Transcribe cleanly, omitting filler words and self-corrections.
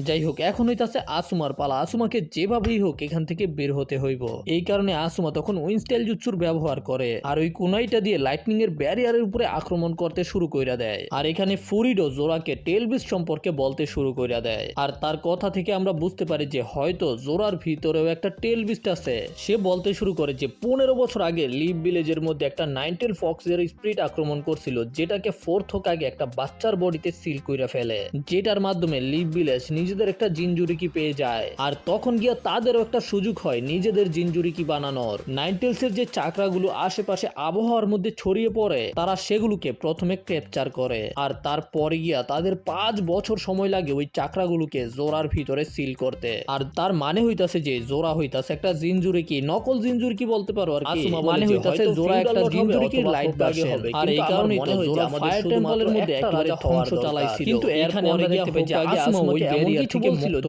যাই হোক, এখন হইতাছে আসুমার পালা। আসুমাকে যেভাবেই হোক এখান থেকে বের হতে হইব। এই কারণে আসুমা তখন উইনস্টাইল জুৎসুর ব্যবহার করে আর ওই কুনাইটা দিয়ে লাইটনিং এর ব্যারিয়ারের উপরে আক্রমণ করতে শুরু কইরা দেয়। আর এখানে ফুরিডো জোরাকে টেলবিস সম্পর্কে বলতে শুরু কইরা দেয়। আর তার কথা থেকে আমরা বুঝতে পারি যে হয়তো জোরার ভিতরেও একটা টেলবিস্ট আছে। সে বলতে শুরু করে যে 15 বছর আগে লিভ ভিলেজের মধ্যে একটা নাইনটেল ফক্সের স্পিরিট আক্রমণ করছিল, যেটাকে 4th হোকাগে একটা বাচ্চার বডিতে সিল কইরা ফেলে, যেটার মাধ্যমে লিভ ভিলেজ নিজেদের একটা জিনজুরিকি পেয়ে যায়। আর তখন গিয়া তাদেরও একটা সুযোগ হয় নিজেদের জিনজুরিকি বানানোর। নাইনটেলসের যে চাকরাগুলো আশেপাশে আবহাওয়ার মধ্যে ছড়িয়ে পড়ে, তারা সেগুলোকে প্রথমে ক্যাপচার করে আর তারপরে গিয়া তাদের 5 বছর সময় লাগে ওই চাকরাগুলোকে জোরার ভিতরে সিল করতে। আর তার মানে হইতাছে যে জোরা হইতাছে একটা জিনজুরিকি, নকল জিনজুরিকি বলতে পারো আর কি। মানে হইতাছে জোরা একটা জিনজুরিকির লাইট ভার্সন। আর এই কারণে তো জোরা ফায়ার টেম্পলের মধ্যে একেবারে ধ্বংস চালাইছিল। কিন্তু এখানে আমরা দেখতে পাই যে আসুমা ওই ব্যারিয়ার থেকে মুক্ত